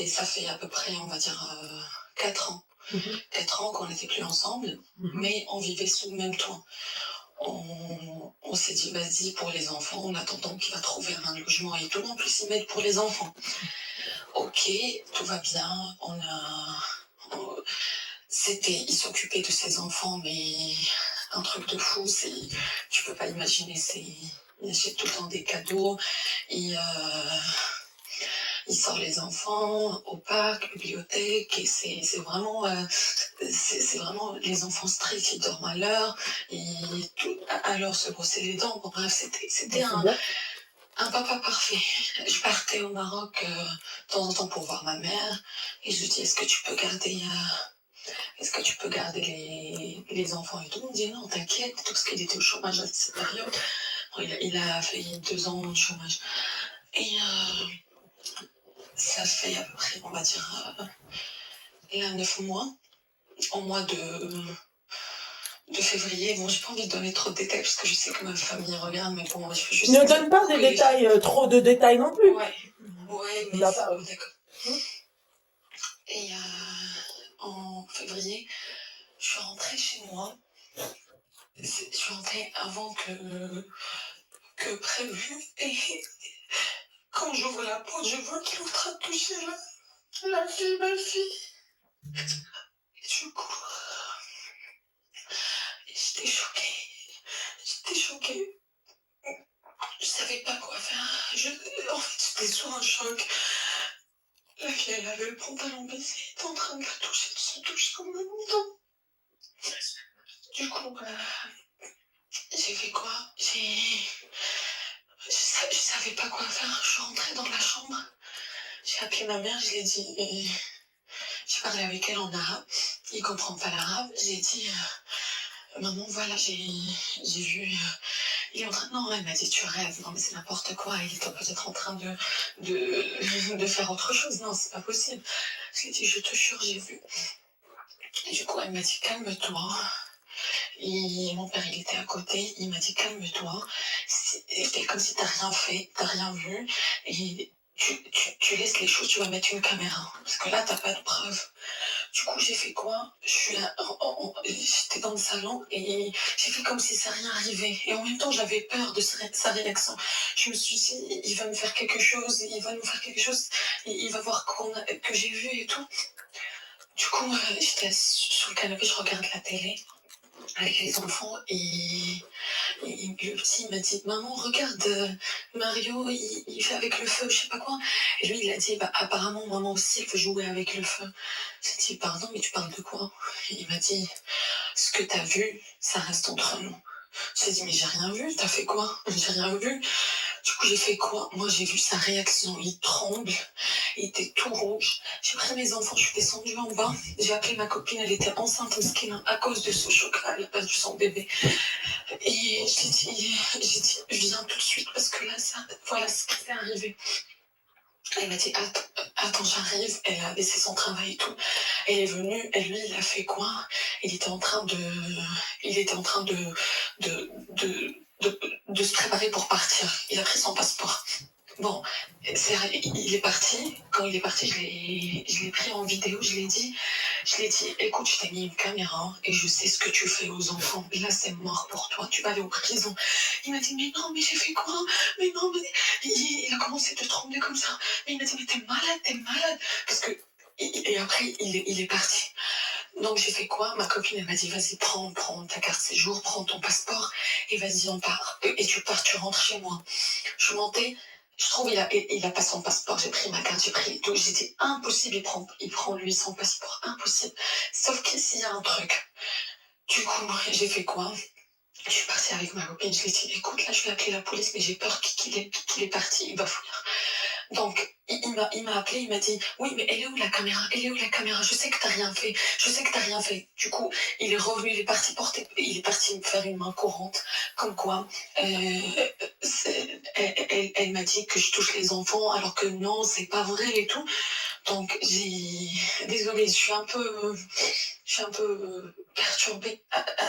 Ça fait à peu près, on va dire, 4 ans. Mmh. 4 ans qu'on n'était plus ensemble, Mmh. mais on vivait sous le même toit. On s'est dit: «Vas-y, pour les enfants, en attendant qu'il va trouver un logement et tout, en plus, ils m'aident pour les enfants». OK, tout va bien, on il s'occupait de ses enfants, mais un truc de fou, tu peux pas imaginer, il achète tout le temps des cadeaux, il, il sort les enfants au parc, bibliothèque, et c'est vraiment les enfants stricts, ils dorment à l'heure, à l'heure se brosser les dents. Bon, bref, Bah, c'était c'est bien. un papa parfait. Je partais au Maroc de temps en temps pour voir ma mère, et je lui dis: est-ce que tu peux garder les enfants et tout? On me dit: non, t'inquiète, tout ce qu'il était au chômage à cette période. Bon, il a fait 2 ans de chômage. Et ça fait à peu près, on va dire, là, 9 mois, au mois de février. Bon, j'ai pas envie de donner trop de détails parce que je sais que ma famille regarde, mais bon, je veux juste Ne donne pas des que les... détails, trop de détails non plus. Ouais, ouais, On mais n'a pas. d'accord. Mmh. Et en février, je suis rentrée chez moi. Je suis rentrée avant que prévu. Et quand j'ouvre la porte, je vois qu'il est en train de toucher ma fille. Et du coup, j'étais choquée. J'étais choquée. Je savais pas quoi faire. En fait, j'étais sous un choc. La fille, elle avait le pantalon baissé, elle était en train de la toucher de son touche en même temps. Du coup, j'ai fait quoi? Je savais pas quoi faire. Je suis rentrée dans la chambre. J'ai appelé ma mère, je l'ai dit. Et j'ai parlé avec elle en arabe. Il comprend pas l'arabe. J'ai dit, maman, voilà, j'ai vu. Il est en train. Non, elle m'a dit, tu rêves. Non, mais c'est n'importe quoi. Il est peut-être en train de faire autre chose. Non, c'est pas possible. Je lui ai dit, je te jure, j'ai vu. Et du coup, elle m'a dit, calme-toi. Et mon père, il était à côté. Il m'a dit, calme-toi. Fais comme si t'as rien fait, t'as rien vu. Et tu laisses les choses, tu vas mettre une caméra. Parce que là, t'as pas de preuves. Du coup, j'ai fait quoi? Je suis là, j'étais dans le salon et j'ai fait comme si ça rien arrivait. Et en même temps, j'avais peur de sa réaction. Je me suis dit, il va me faire quelque chose, il va nous faire quelque chose, il va voir que j'ai vu et tout. Du coup, j'étais sur le canapé, je regarde la télé avec les enfants, et le petit m'a dit, maman, regarde, Mario, il fait avec le feu, je sais pas quoi. Et lui, il a dit, bah, apparemment, maman aussi, elle veut jouer avec le feu. J'ai dit, pardon, mais tu parles de quoi? Il m'a dit, ce que t'as vu, ça reste entre nous. J'ai dit, mais j'ai rien vu, t'as fait quoi? J'ai rien vu. Du coup, j'ai fait quoi? Moi, j'ai vu sa réaction, il tremble, il était tout rouge. J'ai pris mes enfants, je suis descendue en bas, j'ai appelé ma copine, elle était enceinte mesquine à cause de ce choc-là, elle a perdu son bébé. Et j'ai dit, viens tout de suite parce que là, voilà ce qui s'est arrivé. Elle m'a dit, attends, j'arrive. Elle a laissé son travail et tout. Elle est venue, et lui, il a fait quoi? Il était en train de, de, de se préparer pour partir. Il a pris son passeport. Bon, il est parti. Quand il est parti, je l'ai pris en vidéo, je l'ai dit, écoute, je t'ai mis une caméra et je sais ce que tu fais aux enfants. Et là, c'est mort pour toi. Tu vas aller en prison. Il m'a dit, mais non, mais j'ai fait quoi? Mais non, mais il a commencé à trembler comme ça. Mais il m'a dit, mais t'es malade, t'es malade. Parce que, et après, il est parti. Donc, j'ai fait quoi? Ma copine, elle m'a dit, vas-y, prends ta carte séjour, prends ton passeport et vas-y, on part. Et tu pars, tu rentres chez moi. Je montais, je trouve il a pas son passeport. J'ai pris ma carte, j'ai pris tout. J'ai dit impossible, il prend lui son passeport, impossible. Sauf qu'ici il y a un truc. Du coup, j'ai fait quoi? Je suis partie avec ma copine, je lui ai dit, écoute, là je vais appeler la police, mais j'ai peur qu'il est parti, il va fouiller. Donc, il m'a appelé, il m'a dit, oui, mais elle est où la caméra? Elle est où la caméra? Je sais que t'as rien fait. Je sais que t'as rien fait. Du coup, il est revenu, il est parti me faire une main courante. Comme quoi, elle m'a dit que je touche les enfants, alors que non, c'est pas vrai et tout. Donc, désolée, je suis un peu perturbée.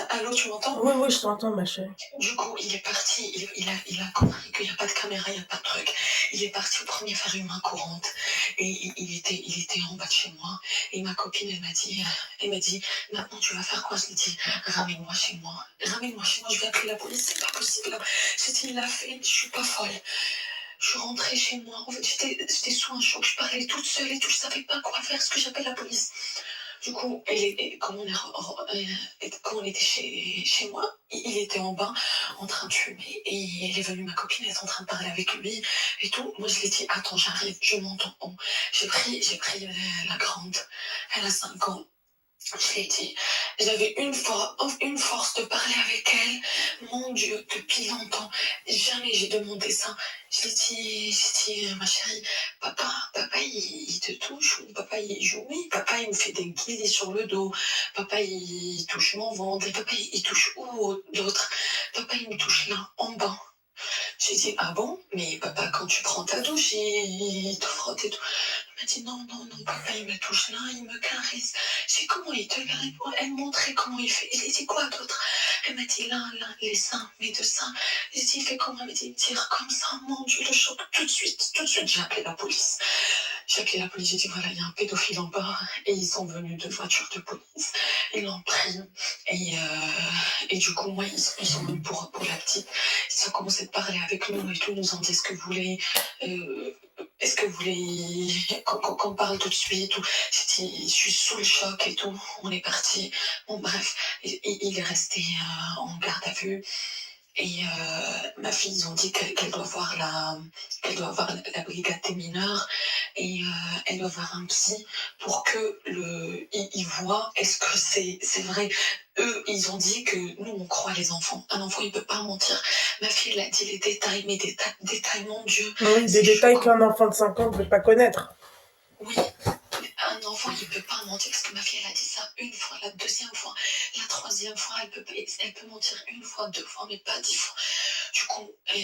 Allô, tu m'entends? Oui, oui, je t'entends, ma chérie. Du coup, il est parti, il a compris qu'il n'y a pas de caméra, il n'y a pas de truc. Il est parti au premier faire une main courante. Et il était en bas de chez moi. Et ma copine, elle m'a dit, maintenant tu vas faire quoi? Je lui ai dit, ramène-moi chez moi. Ramène-moi chez moi, je vais appeler la police, c'est pas possible. J'ai dit, il l'a fait, je suis pas folle. Je suis rentrée chez moi. En fait, j'étais sous un choc, je parlais toute seule et tout, je savais pas quoi faire, est-ce que j'appelle la police? Du coup, quand on était chez moi, il était en bas en train de fumer et elle est venue, ma copine, elle est en train de parler avec lui et tout. Moi, je lui ai dit, attends, j'arrive, je m'entends. J'ai pris la grande, elle a 5 ans. Je l'ai dit, j'avais une force de parler avec elle. Mon Dieu, depuis longtemps, jamais j'ai demandé ça. J'ai dit, ma chérie, papa, il te touche, ou papa, il joue, oui, papa, il me fait des guillis sur le dos, papa, il touche mon ventre, et papa, il touche où d'autre? Papa, il me touche là, en bas. J'ai dit, ah bon? Mais papa, quand tu prends ta douche, il te frotte et tout. Elle m'a dit, non, non, non, papa, il me touche là, il me caresse. J'ai dit, comment il te caresse? Elle montrait comment il fait. J'ai dit, quoi d'autre? Elle m'a dit, là, les seins, mes deux seins. J'ai dit, il fait comment? Elle m'a dit, il tire comme ça, mon Dieu, le choc. Tout de suite, j'ai appelé la police. J'ai appelé la police, j'ai dit, voilà, il y a un pédophile en bas. Et ils sont venus 2 voitures de police. Ils l'ont pris. Et du coup, moi, ils sont venus pour la petite. Ils ont commencé de parler avec nous et tout, nous ont dit, est-ce que vous voulez qu'on parle tout de suite? Ou j'ai dit, je suis sous le choc et tout. On est parti. Bon, bref, il est resté en garde à vue. Et ma fille, ils ont dit qu'elle doit voir la brigade des mineurs et elle doit voir un psy pour que il voit est-ce que c'est vrai. Eux, ils ont dit que nous, on croit les enfants. Un enfant, il peut pas mentir. Ma fille, elle a dit les détails, mais des détails, mon Dieu, Oui, des c'est détails choquant. qu'un enfant de 5 ans ne peut pas connaître. Oui, un enfant, il peut pas mentir parce que ma fille, elle a dit ça une fois, la deuxième fois, la troisième fois, elle peut mentir une fois, 2 fois, mais pas 10 fois. Du coup, elle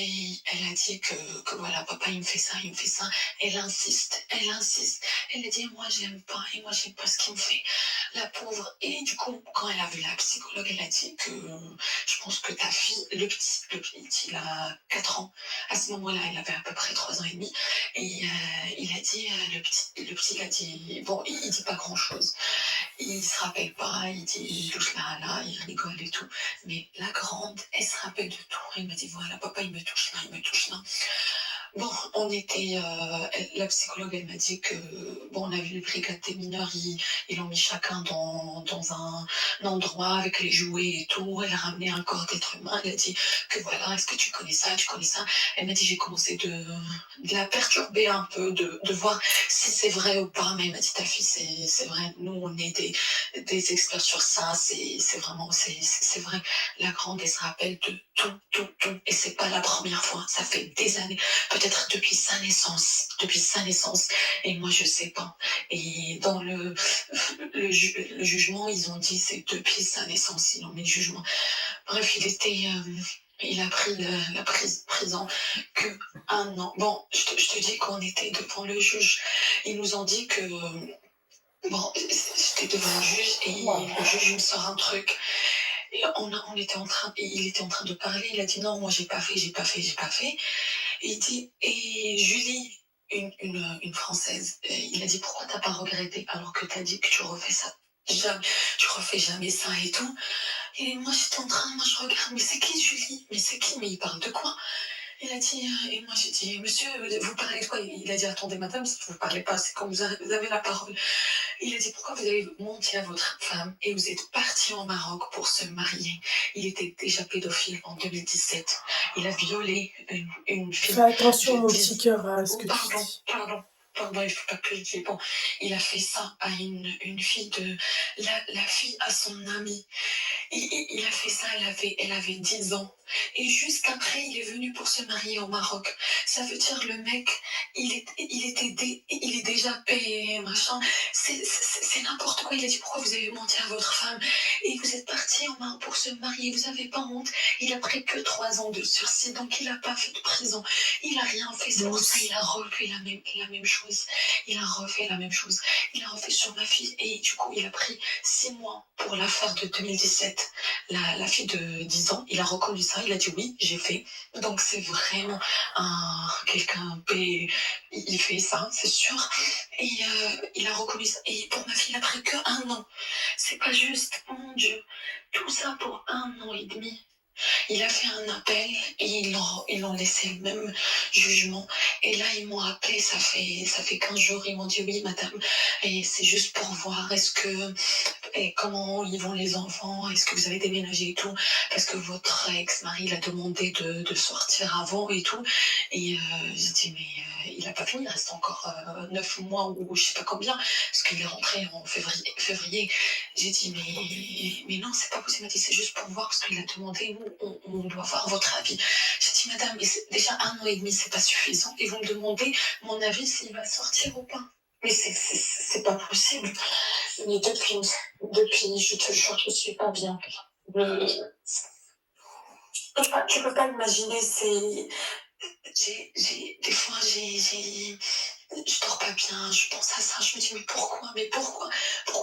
a dit que voilà, papa, il me fait ça, il me fait ça. Elle insiste, elle insiste. Elle a dit, moi, j'aime pas, et moi, j'aime pas ce qu'il me fait. La pauvre. Et du coup, quand elle a vu la psychologue, elle a dit que je pense que ta fille, le petit, il a 4 ans. À ce moment-là, elle avait à peu près 3 ans et demi. Et il a dit, le petit, il a dit, bon, il dit pas grand-chose. Il se rappelle pas, il dit, il touche là, il rigole et tout. Mais la grande, elle se rappelle de tout. Elle m'a dit, voilà, papa, il me touche là, il me touche là. Bon, la psychologue, elle m'a dit que, bon, on a vu les brigades des mineurs, ils l'ont mis chacun dans un endroit avec les jouets et tout. Elle a ramené un corps d'être humain. Elle a dit que voilà, est-ce que tu connais ça, tu connais ça? Elle m'a dit, j'ai commencé de la perturber un peu, de voir si c'est vrai ou pas. Mais elle m'a dit, ta fille, c'est vrai. Nous, on est des experts sur ça. C'est vraiment, c'est vrai. La grande, elle se rappelle de tout, tout, tout. Et c'est pas la première fois. Ça fait des années. Peut-être depuis sa naissance, et moi je sais pas. Et dans le jugement, ils ont dit c'est depuis sa naissance, ils ont mis le jugement. Bref, il a pris la prison que 1 an. Bon, je te dis qu'on était devant le juge. Ils nous ont dit que, bon, j'étais devant le juge et le juge me sort un truc. Et il était en train de parler, il a dit non, moi j'ai pas fait. Et il dit, et Julie, une Française, il a dit, pourquoi t'as pas regretté alors que t'as dit que tu refais ça? Jamais, tu refais jamais ça et tout. Et moi, moi je regarde, mais c'est qui Julie? Mais c'est qui? Mais il parle de quoi? Il a dit, et moi j'ai dit, monsieur, vous parlez de quoi? Il a dit, attendez madame, si vous parlez pas, c'est quand vous avez la parole. Il a dit, pourquoi vous avez menti à votre femme et vous êtes parti au Maroc pour se marier? Il était déjà pédophile en 2017. Il a violé une fille Fais attention, de mon petit 10... cœur, à ce Oh, que tu dis. pardon, il faut pas que je dise. Bon, il a fait ça à une fille la fille à son ami. Il a fait ça, elle avait 10 ans. Et juste après, il est venu pour se marier au Maroc. Ça veut dire le mec, il est déjà payé, machin. C'est n'importe quoi. Il a dit, pourquoi vous avez menti à votre femme? Et vous êtes parti au Maroc pour se marier, vous avez pas honte? Il a pris que 3 ans de sursis, donc il a pas fait de prison. Il a rien fait, c'est pour ça qu'il a refait la même chose. chose. Il a refait la même chose. Il a refait sur ma fille. Et du coup, il a pris 6 mois pour l'affaire de 2017. La fille de 10 ans, il a reconnu ça. Il a dit oui, j'ai fait. Donc c'est vraiment quelqu'un, il fait ça, c'est sûr. Et il a reconnu ça. Et pour ma fille, il a pris que 1 an. C'est pas juste, mon Dieu. Tout ça pour 1 an et demi. Il a fait un appel et ils l'ont laissé le même jugement. Et là, ils m'ont appelé, ça fait 15 jours, ils m'ont dit oui, madame, et c'est juste pour voir comment ils vont les enfants, est-ce que vous avez déménagé et tout, parce que votre ex-mari, il a demandé de sortir avant et tout. Et j'ai dit, mais il a pas fini, il reste encore 9 mois ou je sais pas combien, parce qu'il est rentré en février. J'ai dit, mais non, c'est pas possible. Il m'a dit, c'est juste pour voir, parce qu'il a demandé, on doit voir votre avis. J'ai dit, madame, mais déjà 1 an et demi, c'est pas suffisant. Et vous me demandez mon avis s'il va sortir ou pas. Mais c'est pas possible. Mais depuis, je te jure, je suis pas bien. Mais tu peux pas imaginer, des fois, je dors pas bien, je pense à ça, je me dis, mais pourquoi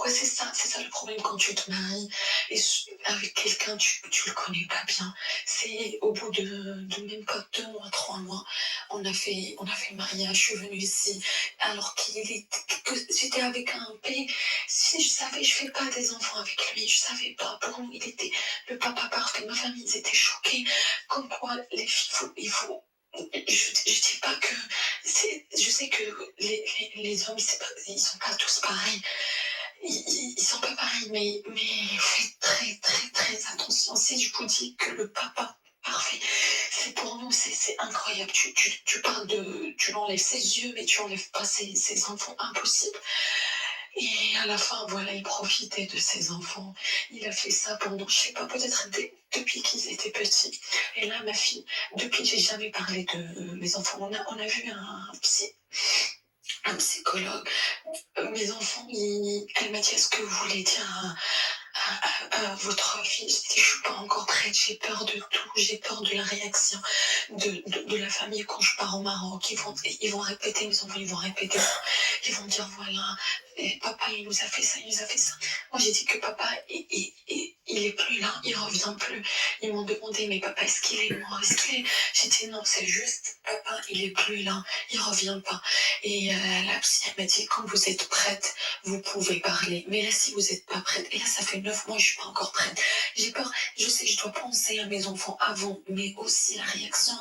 c'est ça le problème quand tu te maries, et avec quelqu'un, tu le connais pas bien. C'est au bout de même pas 2 mois, 3 mois, on a fait le mariage, je suis venue ici, alors que j'étais avec un P, si je savais, je fais pas des enfants avec lui, je savais pas, pour nous, il était le papa parfait, ma famille, ils étaient choqués, comme quoi, les filles, il faut je dis pas que je sais que les hommes ils sont pas tous pareils, ils sont pas pareils, mais faites très très très attention. Si je vous dis que le papa parfait, c'est pour nous, c'est incroyable. Tu parles tu l'enlèves ses yeux, mais tu enlèves pas ses enfants, impossible. Et à la fin, voilà, il profitait de ses enfants. Il a fait ça pendant, je sais pas, peut-être depuis qu'ils étaient petits. Et là, ma fille, depuis, j'ai jamais parlé de mes enfants. On a vu un psychologue. Mes enfants, elle m'a dit, est-ce que vous voulez dire votre fille? Je dis, je suis pas encore prête, j'ai peur de tout, j'ai peur de la réaction de la famille quand je pars au Maroc. Ils vont répéter, mes enfants, ils vont répéter ça. Ils vont dire, voilà, papa, il nous a fait ça, il nous a fait ça. Moi, j'ai dit que papa, il est plus là, il revient plus. Ils m'ont demandé, mais papa, est-ce qu'il est mort? J'ai dit, non, c'est juste, papa, il est plus là, il revient pas. Et la psy, elle m'a dit, quand vous êtes prête, vous pouvez parler. Mais là, si vous n'êtes pas prête, et là, ça fait 9 mois, je suis pas encore prête. J'ai peur, je sais que je dois penser à mes enfants avant, mais aussi la réaction,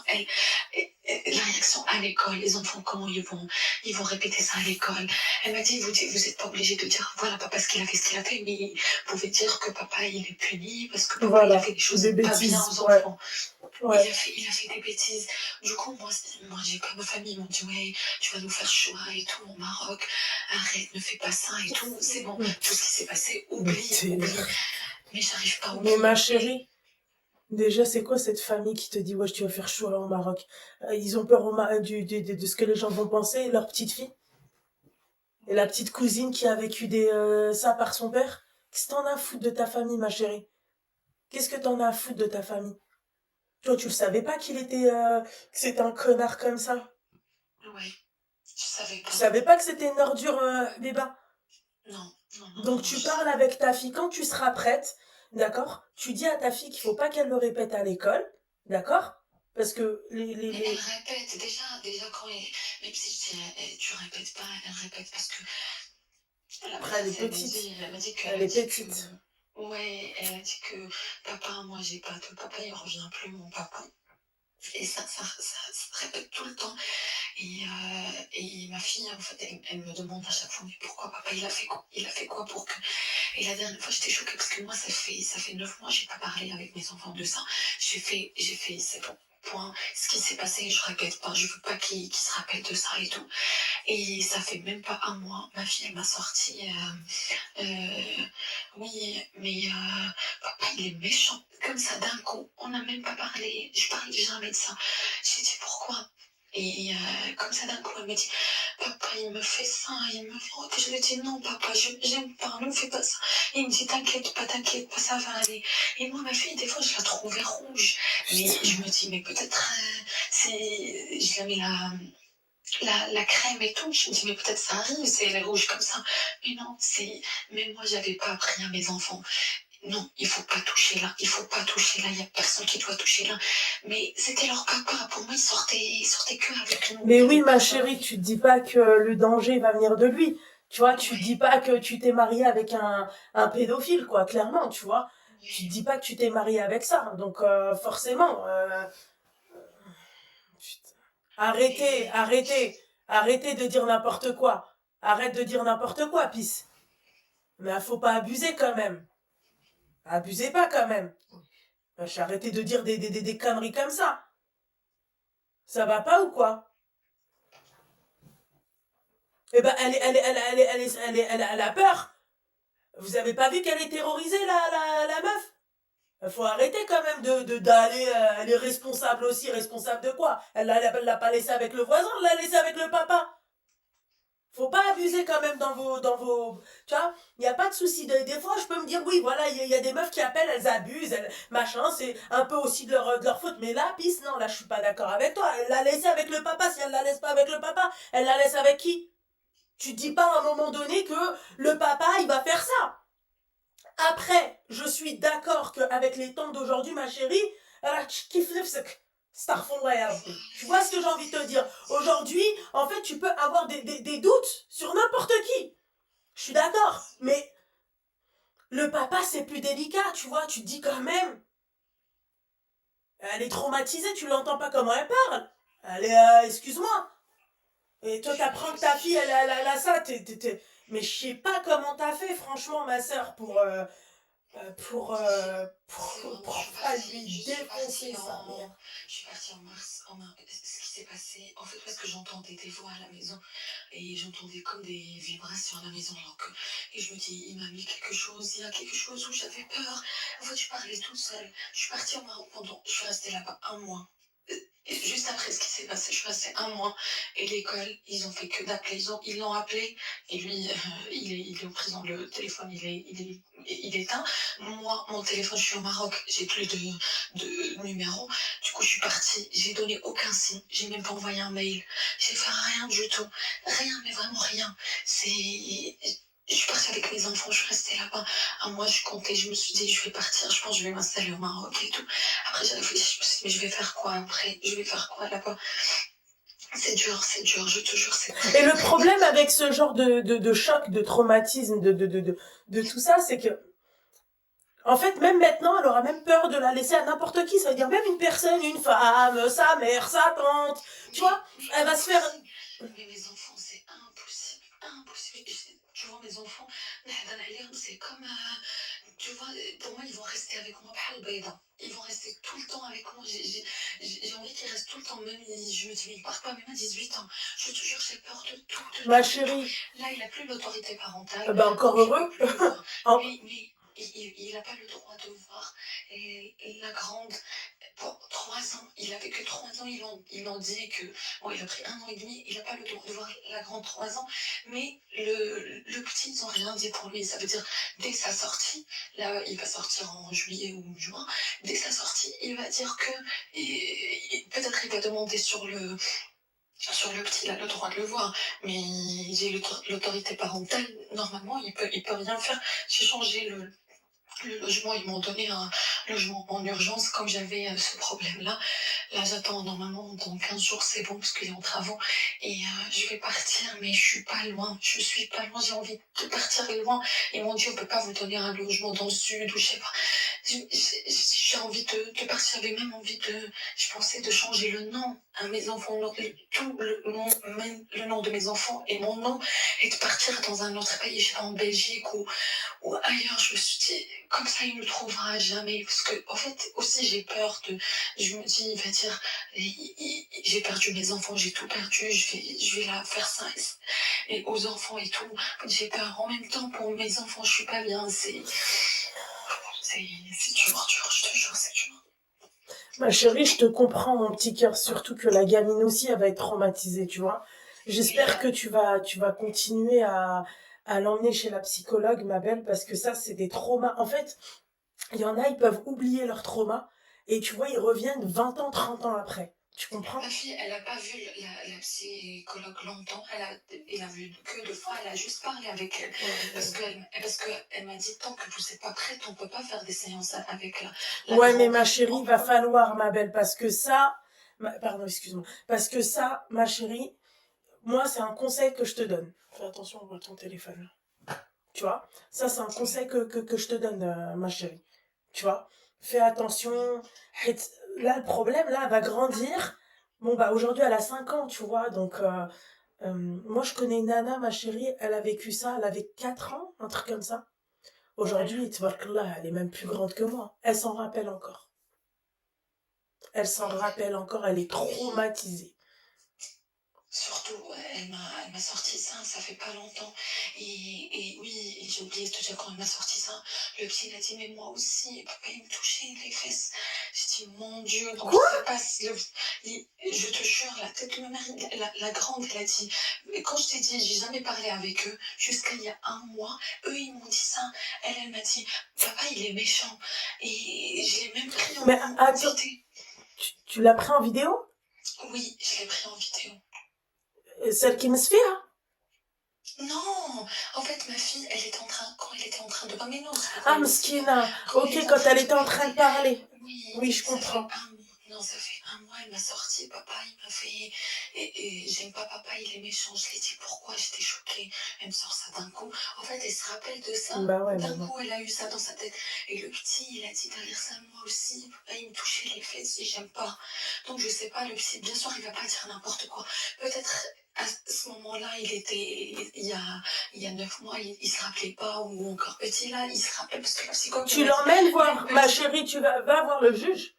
la réaction à l'école, les enfants, comment ils vont répéter ça à l'école. Elle m'a dit, vous n'êtes pas obligé de dire, voilà, papa, ce qu'il a fait, mais vous pouvez dire que papa, il est puni, parce que papa, il a fait des choses pas bien aux enfants. Ouais. Il a fait des bêtises. Du coup, moi j'ai pas ma famille, ils m'ont dit, ouais, tu vas nous faire choix et tout au Maroc, arrête, ne fais pas ça et tout, c'est bon, tout ce qui s'est passé, oublie. Mais j'arrive pas à oublier. Mais ma chérie, déjà, c'est quoi cette famille qui te dit, ouais, tu vas faire choix au Maroc? Ils ont peur de ce que les gens vont penser, leur petite fille? Et la petite cousine qui a vécu ça par son père? Qu'est-ce que t'en as à foutre de ta famille, ma chérie? Qu'est-ce que t'en as à foutre de ta famille? Toi, tu le savais pas que c'était un connard comme ça? Ouais, je savais pas. Tu savais pas que c'était une ordure, Béba? Non. Donc tu parles avec ta fille quand tu seras prête, d'accord? Tu dis à ta fille qu'il faut pas qu'elle le répète à l'école, d'accord? Parce que Mais elle répète, déjà quand même si je dis, tu répètes pas, elle répète parce que... Après, elle est petite. Elle m'a dit Elle est petite. Ouais, elle a dit que papa, moi j'ai pas de papa, il revient plus, mon papa. Et ça se répète tout le temps. Et ma fille, en fait, elle me demande à chaque fois, mais pourquoi papa, il a fait quoi? Il a fait quoi pour que... Et la dernière fois, j'étais choquée parce que moi, ça fait 9 mois, j'ai pas parlé avec mes enfants de ça. J'ai fait, c'est bon. Point. Ce qui s'est passé, je répète pas, je veux pas qu'ils se rappellent de ça et tout. Et ça fait même pas 1 mois, ma fille, elle m'a sorti, oui, mais papa, il est méchant. Comme ça, d'un coup, on n'a même pas parlé, je parle jamais de ça. J'ai dit pourquoi? Et comme ça, d'un coup, elle me dit, papa, il me fait ça, il me frotte. Et je lui dis, non, papa, j'aime pas, ne fais pas ça. Et il me dit, t'inquiète pas, ça va aller. Et moi, ma fille, des fois, je la trouvais rouge. Mais je me dis, mais peut-être, je la mets là. la crème et tout. Je me dis, mais peut-être ça arrive, c'est elle est rouge comme ça. Mais non, mais moi, j'avais pas appris à mes enfants. Non, il faut pas toucher là, il faut pas toucher là, il y a personne qui doit toucher là. Mais c'était leur papa, pour moi, ils sortaient que avec nous. Mais oui, ma chérie, tu te dis pas que le danger va venir de lui. Tu vois, tu te dis Ouais, pas que tu t'es marié avec un pédophile, quoi, clairement, tu vois. Tu te ouais. dis pas que tu t'es marié avec ça. Donc, forcément, putain. Arrêtez, Et arrêtez, arrêtez de dire n'importe quoi. Arrête de dire n'importe quoi, pisse. Mais faut pas abuser quand même. Abusez pas quand même. Arrêtez de dire des conneries comme ça. Ça va pas ou quoi? Eh ben, elle a peur. Vous avez pas vu qu'elle est terrorisée, la meuf? Faut arrêter quand même d'aller. Elle est responsable aussi. Responsable de quoi? Elle l'a pas laissé avec le voisin, elle l'a laissé avec le papa. Faut pas abuser quand même dans vos, tu vois, il n'y a pas de souci. Des fois, je peux me dire, oui, voilà, il y a des meufs qui appellent, elles abusent, machin, c'est un peu aussi de leur faute. Mais là, pisse, non, là, je suis pas d'accord avec toi. Elle l'a laissé avec le papa. Si elle la laisse pas avec le papa, elle la laisse avec qui? Tu dis pas à un moment donné que le papa, il va faire ça. Après, je suis d'accord qu'avec les temps d'aujourd'hui, ma chérie, tu vois ce que j'ai envie de te dire? Aujourd'hui, en fait, tu peux avoir des doutes sur n'importe qui. Je suis d'accord. Mais le papa, c'est plus délicat, tu vois. Tu te dis quand même, elle est traumatisée, tu l'entends pas comment elle parle. Elle est, excuse-moi. Et toi, t'apprends que ta fille, elle a ça. Mais je sais pas comment t'as fait, franchement, ma soeur, c'est vraiment, pour pas lui défoncer sa mère. je suis partie en mars. Ce qui s'est passé, en fait, parce que j'entendais des voix à la maison et j'entendais comme des vibrations à la maison. Et je me dis, il m'a mis quelque chose, il y a quelque chose où j'avais peur. En fait, je parlais toute seule. Je suis partie au Maroc je suis restée là-bas un mois. Et juste après ce qui s'est passé, je suis restée un mois. Et l'école, ils ont fait que d'appeler. Ils l'ont appelé. Et lui, il est au prison. Le téléphone, il est éteint. Moi, mon téléphone, je suis au Maroc. J'ai plus de numéro. Du coup, je suis partie. J'ai donné aucun signe. J'ai même pas envoyé un mail. J'ai fait rien du tout. Rien, mais vraiment rien. Je suis partie avec mes enfants. Je suis restée là-bas. Un mois, je comptais. Je me suis dit, je vais partir. Je pense que je vais m'installer au Maroc et tout. Après, j'ai réfléchi, je me suis dit, mais je vais faire quoi après? Je vais faire quoi là-bas? C'est dur, je te jure, c'est Et très, le très problème dur. avec ce genre de choc, de traumatisme, de tout ça, c'est que, en fait, même maintenant, elle aura même peur de la laisser à n'importe qui. Ça veut dire même une personne, une femme, sa mère, sa tante. Tu vois, Mais elle va se faire. impossible. Mais mes enfants, c'est impossible. Impossible. Tu vois, mes enfants, c'est comme, tu vois, pour moi, ils vont rester avec moi. Ils vont rester tout le temps avec moi. J'ai envie qu'ils restent tout le temps. Même, je me dis, mais ils partent pas, même à 18 ans. Je te jure, j'ai peur de tout, de Ma tout, de tout. chérie, Là, il a plus l'autorité parentale, ben encore donc il peut heureux. plus le voir. En- Mais il n'a pas le droit de voir. Et la grande, pour 3 ans, il avait que 3 ans, ils l'ont dit que, bon, il a pris 1 an et demi, il n'a pas le droit de voir la grande 3 ans, mais le petit, ils n'ont rien dit pour lui. Ça veut dire, dès sa sortie, là, il va sortir en juillet ou juin, dès sa sortie, il va dire que, peut-être il va demander sur le petit, il a le droit de le voir, mais j'ai l'autorité parentale, normalement, il peut rien faire. J'ai changé le logement, ils m'ont donné un logement en urgence comme j'avais ce problème-là. Là, j'attends normalement dans 15 jours, c'est bon parce qu'il est en travaux. Et je vais partir, mais je suis pas loin. Je suis pas loin, j'ai envie de partir loin. Ils m'ont dit, on peut pas vous donner un logement dans le sud ou je sais pas. J'ai envie de partir, j'avais même envie je pensais de changer le nom à mes enfants, tout le nom de mes enfants et mon nom, et de partir dans un autre pays, je sais pas, en Belgique ou ailleurs. Je me suis dit, comme ça, il ne me trouvera jamais. Parce que, en fait, aussi, j'ai peur je me dis, il va dire, j'ai perdu mes enfants, j'ai tout perdu, je vais la faire ça. Et aux enfants et tout, j'ai peur. En même temps, pour mes enfants, je suis pas bien. C'est dur, je te jure, c'est dur. Ma chérie, je te comprends, mon petit cœur, surtout que la gamine aussi, elle va être traumatisée, tu vois. Et J'espère que tu vas continuer à l'emmener chez la psychologue, ma belle, parce que ça, c'est des traumas. En fait, il y en a, ils peuvent oublier leurs traumas, et tu vois, ils reviennent 20 ans, 30 ans après. Tu comprends? Ma fille, elle n'a pas vu la psychologue longtemps. Elle a vu que 2 fois. Elle a juste parlé avec elle. Parce qu'elle m'a dit, tant que vous n'êtes pas prête, on ne peut pas faire des séances avec la Ouais, mais grande. ma chérie, il va falloir, ma belle, parce que ça, pardon, excuse-moi, parce que ça, ma chérie, moi, c'est un conseil que je te donne. Fais attention, on voit ton téléphone. Tu vois, ça, c'est un conseil que je te donne, ma chérie. Tu vois, fais attention. Là, le problème, là, elle va grandir. Bon, bah, aujourd'hui, elle a 5 ans, tu vois, donc, moi, je connais une nana, ma chérie, elle a vécu ça, elle avait 4 ans, un truc comme ça. Aujourd'hui, là, elle est même plus grande que moi. Elle s'en rappelle encore. Elle s'en rappelle encore, elle est traumatisée. Surtout, elle m'a sorti ça fait pas longtemps. Et oui, et j'ai oublié de te dire quand elle m'a sorti ça, le petit il a dit, mais moi aussi, papa il me touchait les fesses. J'ai dit, mon Dieu, donc Quoi? je sais pas si je te jure, la tête de ma mère, la grande, elle a dit, quand je t'ai dit, j'ai jamais parlé avec eux, jusqu'à il y a un mois, eux ils m'ont dit ça. Elle m'a dit, papa il est méchant. Et je l'ai même pris Mais en attends, vidéo. tu l'as pris en vidéo? Oui, je l'ai pris en vidéo. Celle qui me se fait, hein? Non, en fait, ma fille, quand elle était en train de... mais non, c'est pas Ah, elle aussi. Mskina. Quand elle Ok, était en quand train elle de était en train de pleurer. parler. Oui, Oui, je ça fait comprends. un mois. Non, ça fait un mois, elle m'a sorti. Papa, il m'a fait... Et j'aime pas papa, il est méchant. Je l'ai dit pourquoi, j'étais choquée. Elle me sort ça d'un coup. En fait, elle se rappelle de ça. Bah ouais, D'un maman. coup, elle a eu ça dans sa tête. Et le petit, il a dit derrière ça, moi aussi, papa, il me touchait les fesses et j'aime pas. Donc, je sais pas, le psy, bien sûr, il va pas dire n'importe quoi. Peut-être à ce moment-là, il y a 9 mois, il se rappelait pas, ou encore petit, là, il se rappelle, parce que la psychologue, Tu l'emmènes voir, ma chérie, va voir le juge.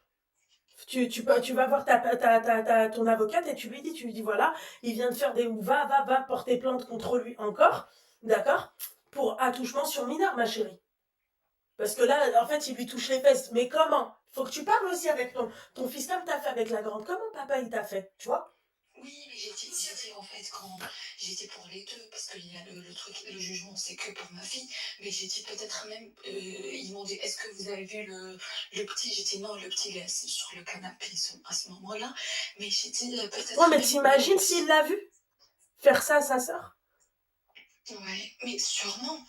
Tu vas voir ton avocate et tu lui dis voilà, il vient de faire va porter plainte contre lui encore, d'accord? Pour attouchement sur mineur, ma chérie. Parce que là, en fait, il lui touche les fesses. Mais comment? Faut que tu parles aussi avec ton fils comme t'as fait avec la grande. Comment papa il t'a fait? Tu vois? Oui, mais j'ai dit en fait, quand j'ai dit pour les deux, parce qu'il y a le truc, le jugement, c'est que pour ma fille, mais j'ai dit peut-être même, ils m'ont dit, est-ce que vous avez vu le petit? J'ai dit non, le petit il est assis sur le canapé à ce moment-là, mais j'ai dit peut-être Ouais, mais même. t'imagines s'il l'a vu faire ça à sa sœur? Ouais, mais sûrement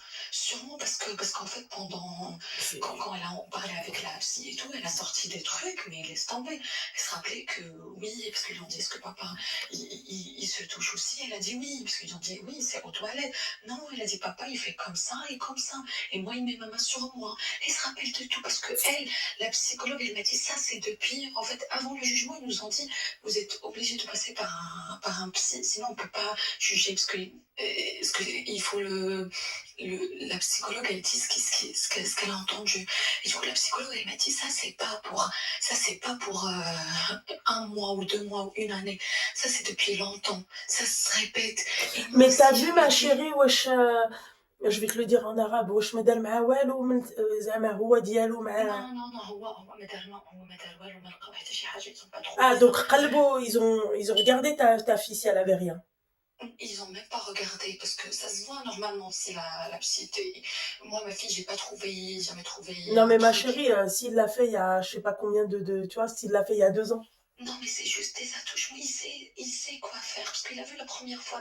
parce qu'en fait, quand elle a parlé avec la psy et tout, elle a sorti des trucs, mais laisse tomber. Elle se rappelait que oui, parce qu'ils lui ont dit, est-ce que papa, il se touche aussi? Elle a dit oui, parce qu'ils lui ont dit, oui, c'est aux toilettes. Non, elle a dit, papa, il fait comme ça et comme ça. Et moi, il met ma main sur moi. Elle se rappelle de tout, parce que elle, la psychologue, elle m'a dit, ça, c'est depuis, en fait, avant le jugement, ils nous ont dit, vous êtes obligé de passer par un psy, sinon on peut pas juger, parce que il faut la psychologue, elle dit ce qu'elle a entendu. Et du coup, la psychologue, elle m'a dit, ça, c'est pas pour un mois ou 2 mois ou une année. Ça, c'est depuis longtemps. Ça se répète. Et moi Mais aussi, t'as vu, ma j'avais dit, chérie, wesh, je vais te le dire en arabe, wesh مدار معاه والو زعما هو ديالو مع. non, هو ما دار والو ما لقاو حتى شي حاجة. Ils ont pas Ah, trouvé donc ça. قلبوا, ils ont regardé ta fille si elle avait rien. Ils ont même pas regardé parce que ça se voit normalement si la psy était... Moi, ma fille, j'ai jamais trouvé Non, un mais ma truc. chérie, s'il l'a fait il y a, je sais pas combien tu vois, s'il l'a fait il y a 2 ans. Non, mais c'est juste des attouchements. Il sait quoi faire. Parce qu'il a vu la première fois,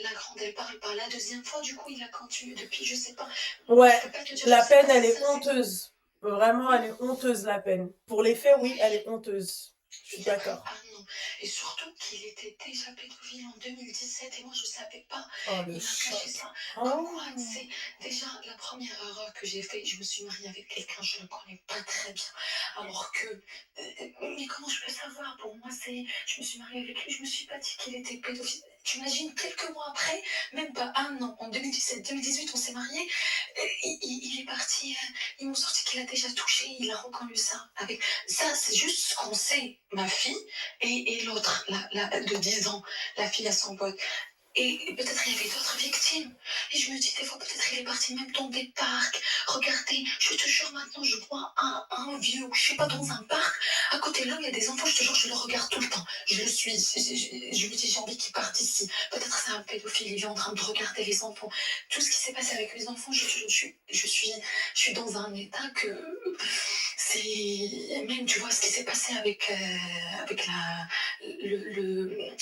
la grande, elle parle pas. La deuxième fois, du coup, il a continué depuis, je sais pas. Ouais, Je peux pas te dire, la je sais peine, pas elle si est ça c'est. honteuse. Vraiment, elle est honteuse, la peine. Pour les faits, oui, elle est honteuse. Je suis Il a pris d'accord. un an. Et surtout qu'il était déjà pédophile en 2017 et moi je savais pas. Oh, le Il m'a caché choc. ça. Comme Oh. quoi, c'est déjà la première erreur que j'ai faite. Je me suis mariée avec quelqu'un, je ne le connais pas très bien. Alors que. Mais comment je peux savoir? Pour moi, c'est. Je me suis mariée avec lui, je me suis pas dit qu'il était pédophile. Tu imagines, quelques mois après, même pas un an, en 2017-2018, on s'est mariés. Il est parti, ils m'ont sorti qu'il a déjà touché, il a reconnu ça. Ça, c'est juste ce qu'on sait, ma fille et l'autre, de 10 ans, la fille à son pote. Et peut-être il y avait d'autres victimes. Et je me dis des fois, peut-être il est parti même dans des parcs. Regardez, je te jure, maintenant, je vois un vieux, ou je sais pas, dans un parc. À côté de là, il y a des enfants, je te jure, je le regarde tout le temps. Je le suis. Je me dis, j'ai envie qu'il parte d'ici. Peut-être c'est un pédophile, il est en train de regarder les enfants. Tout ce qui s'est passé avec les enfants, je suis dans un état que c'est. Même, tu vois, ce qui s'est passé avec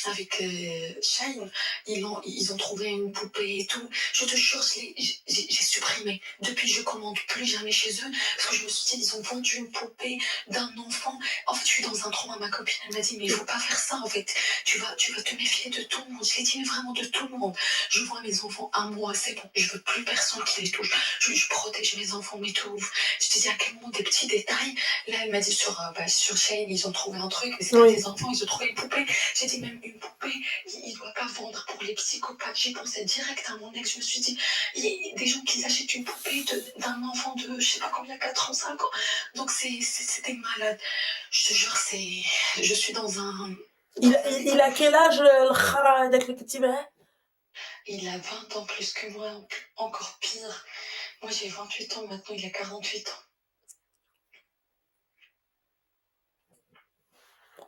avec Shine, ils ont trouvé une poupée et tout. Je te jure, j'ai supprimé. Depuis, je commande plus jamais chez eux parce que je me suis dit, ils ont vendu une poupée d'un enfant. En fait, je suis dans un trauma. Ma copine, elle m'a dit, mais il faut pas faire ça, en fait. Tu vas te méfier de tout le monde. Je l'ai dit, mais vraiment de tout le monde. Je vois mes enfants à moi, c'est bon. Je veux plus personne qui les touche. Je protège mes enfants, mais tout. Je te dis à quel moment des petits détails. Là, elle m'a dit sur Shane, ils ont trouvé un truc, mais c'est pas Oui. des enfants, ils ont trouvé une poupée. J'ai dit, même une poupée, il doit pas vendre pour les psychopathes. J'ai pensé direct à mon ex. Je me suis dit, il y a des gens qui achètent une poupée d'un enfant de, je sais pas combien, 4 ans, 5 ans. Donc, c'était malade. Je te jure, je suis dans un. Il a quel âge, le khara avec le petit bébé? Il a 20 ans plus que moi, encore pire. Moi, j'ai 28 ans, maintenant, il a 48 ans.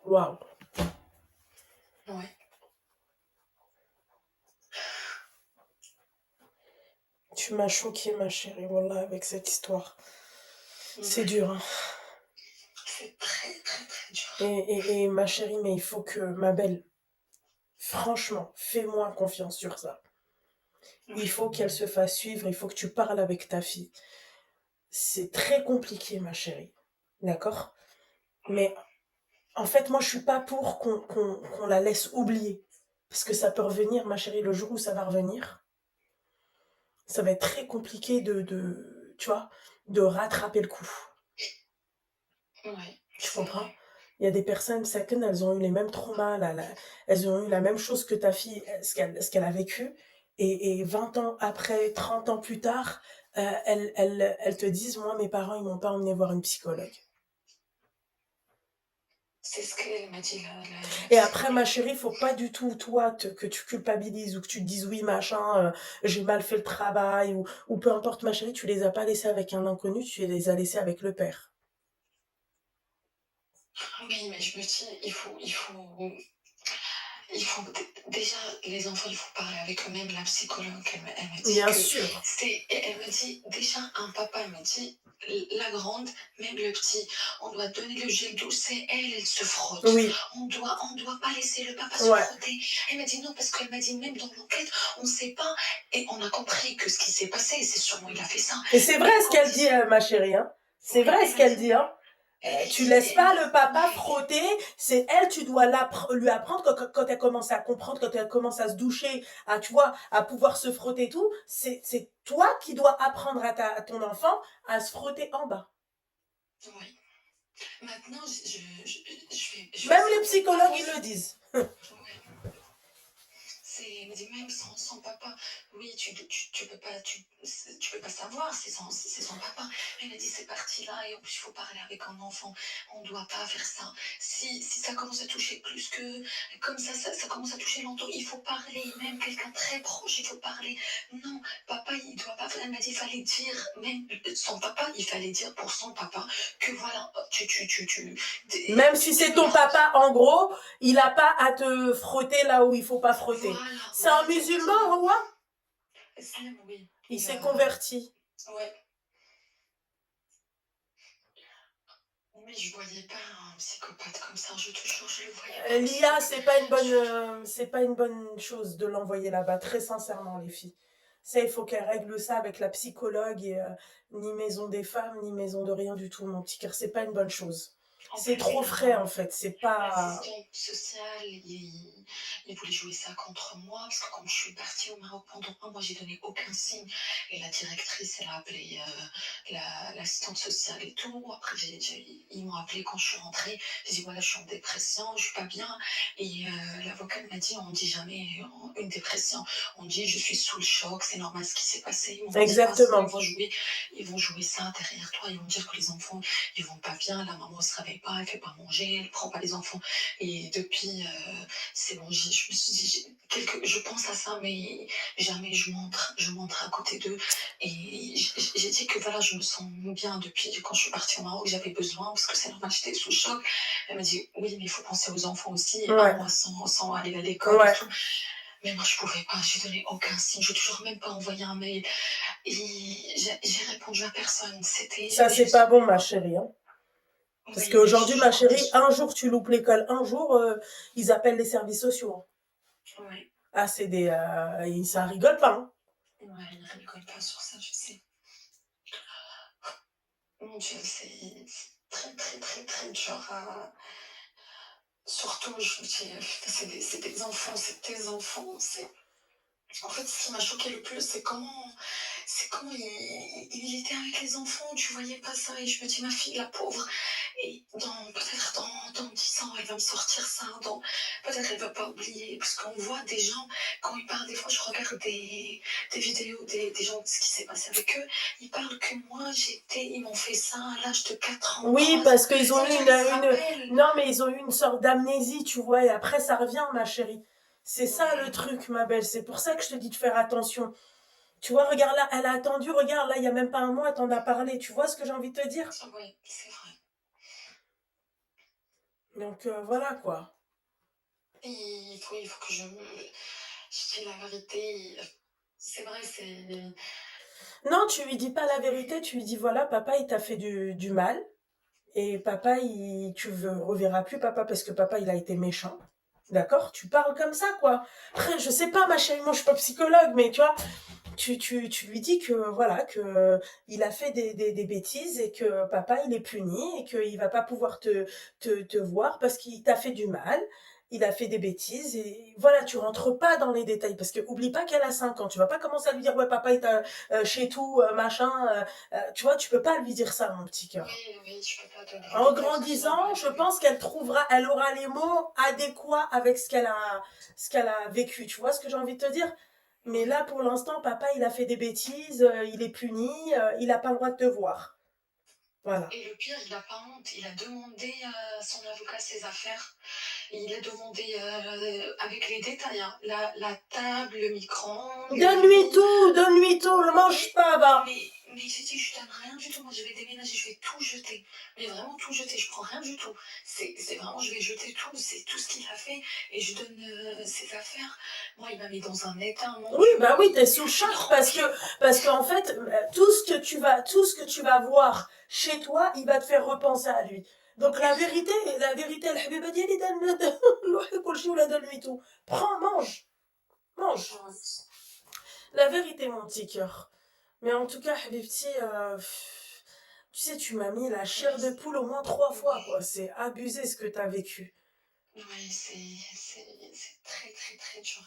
Waouh. Ouais. Tu m'as choquée, ma chérie, voilà, avec cette histoire. Ouais. C'est dur, hein. C'est très, très, très dur. Et ma chérie, mais il faut que, ma belle, franchement, fais-moi confiance sur ça. Il faut qu'elle se fasse suivre, il faut que tu parles avec ta fille. C'est très compliqué, ma chérie. D'accord? Mais en fait, moi, je suis pas pour qu'on la laisse oublier. Parce que ça peut revenir, ma chérie, le jour où ça va revenir, ça va être très compliqué tu vois, de rattraper le coup. Ouais. Tu comprends? Il y a des personnes, certaines, elles ont eu les mêmes traumas, elles ont eu la même chose que ta fille, ce qu'elle a vécu. Et 20 ans après, 30 ans plus tard, elles te disent, moi, mes parents, ils m'ont pas emmené voir une psychologue. C'est ce qu'elle m'a dit là. Et après, ma chérie, faut pas du tout, toi, que tu culpabilises ou que tu te dises, oui, machin, j'ai mal fait le travail ou peu importe, ma chérie, tu les as pas laissés avec un inconnu, tu les as laissés avec le père. Oui, mais je me dis, déjà, les enfants, il faut parler avec eux-mêmes. La psychologue, elle m'a dit Bien que sûr. elle m'a dit, déjà, un papa, elle m'a dit, la grande, même le petit, on doit donner le gel douche, c'est elle se frotte. Oui. On doit pas laisser le papa se Ouais. frotter. Elle m'a dit non, parce qu'elle m'a dit, même dans l'enquête, on sait pas, et on a compris que ce qui s'est passé, c'est sûrement, il a fait ça. Et c'est vrai ce qu'elle dit, ma chérie, hein. C'est vrai ce qu'elle dit, hein. Tu laisses pas le papa frotter, c'est elle, tu dois lui apprendre quand elle commence à comprendre, quand elle commence à se doucher, tu vois, à pouvoir se frotter et tout, c'est toi qui dois apprendre à ton enfant à se frotter en bas. Oui. Maintenant, Même les psychologues, ils le disent. Ouais. Elle me dit même sans papa, oui, tu peux pas savoir, c'est son papa. Elle m'a dit c'est parti là et en plus il faut parler avec un enfant, on doit pas faire ça. Si ça commence à toucher plus que, comme ça commence à toucher longtemps, il faut parler, même quelqu'un très proche, il faut parler. Non, papa il doit pas faire, elle m'a dit il fallait dire, même son papa, il fallait dire pour son papa que voilà, même si c'est ton papa, en gros, il a pas à te frotter là où il faut pas frotter. Voilà, c'est un musulman, Roua? Oui. Il s'est converti. Ouais. Mais je voyais pas un psychopathe comme ça, je te jure, je le voyais pas. L'IA, c'est pas une bonne chose de l'envoyer là-bas, très sincèrement, les filles. Ça, il faut qu'elle règle ça avec la psychologue et ni maison des femmes, ni maison de rien du tout, mon petit cœur. C'est pas une bonne chose. C'est trop frais, en fait. C'est pas. L'assistante sociale, il voulait jouer ça contre moi, parce que quand je suis partie au Maroc pendant un mois, j'ai donné aucun signe. Et la directrice, elle a appelé l'assistante sociale et tout. Après, ils m'ont appelé quand je suis rentrée. J'ai dit, voilà, je suis en dépression, je suis pas bien. Et l'avocat m'a dit, on dit jamais une dépression. On dit, je suis sous le choc, c'est normal ce qui s'est passé. Ils Exactement. Dit, ils vont jouer ça derrière toi. Ils vont dire que les enfants, ils vont pas bien, la maman se réveille pas, elle fait pas manger, elle prend pas les enfants. Et depuis, c'est bon, je me suis dit, je pense à ça, mais jamais je montre à côté d'eux. Et j'ai dit que voilà, je me sens bien depuis quand je suis partie au Maroc, j'avais besoin, parce que c'est normal, j'étais sous choc. Elle m'a dit, oui, mais il faut penser aux enfants aussi, un mois sans aller à l'école et tout. Mais moi, je pouvais pas, j'ai donné aucun signe, je n'ai toujours même pas envoyé un mail. Et j'ai répondu à personne. Ça, c'est pas bon, ma chérie. Hein. Parce Oui, mais qu'aujourd'hui, ma je comptais chérie, sur. un jour tu loupes l'école, un jour ils appellent les services sociaux, hein. Ouais, Ah, ça rigole pas, hein. ouais, ne rigole pas sur ça, je sais. Mon Dieu, c'est très, très, très, très dur à. Surtout, je me dis, putain, c'est des enfants, c'est tes enfants. En fait, ce qui m'a choqué le plus, c'est comment il était avec les enfants, tu voyais pas ça. Et je me dis, ma fille, la pauvre, et peut-être dans 10 ans, elle va me sortir ça. Peut-être elle va pas oublier. Parce qu'on voit des gens, quand ils parlent, des fois, je regarde des vidéos des gens, ce qui s'est passé avec eux. Ils parlent que moi, ils m'ont fait ça à l'âge de 4 ans, Oui, 3 ans. parce qu'ils Ça ont veut eu dire qu'ils se rappellent. non, mais ils ont eu une sorte d'amnésie, tu vois, et après ça revient, ma chérie. C'est ça le Ouais, truc, ma belle. C'est pour ça que je te dis de faire attention. Tu vois, regarde là, elle a attendu, regarde là, il y a même pas un mois, elle t'en a parlé. Tu vois ce que j'ai envie de te dire? ouais, c'est vrai. Donc voilà quoi. Il faut que je dise la vérité. C'est vrai, c'est. Non, tu lui dis pas la vérité, tu lui dis voilà, papa, il t'a fait du mal. Et papa, tu ne reverras plus papa parce que papa, il a été méchant. D'accord? Tu parles comme ça, quoi. Après, je sais pas, ma chérie, moi, je suis pas psychologue, mais tu vois, tu lui dis que, voilà, que il a fait des bêtises et que papa, il est puni et qu'il va pas pouvoir te voir parce qu'il t'a fait du mal. Il a fait des bêtises et voilà, tu rentres pas dans les détails parce que oublie pas qu'elle a 5 ans. Tu vas pas commencer à lui dire, ouais, papa, il t'a chez tout, machin. Tu vois, tu peux pas lui dire ça, mon petit cœur. Oui, oui, je peux pas donner les En détails, ça c'est grandissant, normal, je oui. pense elle aura les mots adéquats avec ce qu'elle a vécu. Tu vois ce que j'ai envie de te dire? Mais Ouais. là, pour l'instant, papa, il a fait des bêtises, il est puni, il n'a pas le droit de te voir. Voilà. Et le pire, il n'a pas honte. Il a demandé à son avocat ses affaires. Et il a demandé avec les détails, hein, la table, le micro-ondes, le lit. Donne-lui tout, ne mange Mais, pas, va. mais j'ai dit, je donne rien du tout. Moi, je vais déménager, je vais tout jeter. Mais vraiment tout jeter. Je prends rien du tout. C'est vraiment, je vais jeter tout. C'est tout ce qu'il a fait. Et je donne ses affaires. Moi, il m'a mis dans un état, mon Oui, Dieu. bah oui, t'es sous Une choc rancune. parce qu'en fait, tout ce que tu vas voir chez toi, il va te faire repenser à lui. Donc la vérité, الحبيبة ديالي نروح لكل شيء ولا donne-lui tout. Prends, mange, mange. La vérité, mon petit cœur. Mais en tout cas, Habibti, tu sais, tu m'as mis la chair de Merci. poule au moins 3 fois, Oui. quoi. C'est abusé ce que t'as vécu. Oui, c'est très, très, très dur.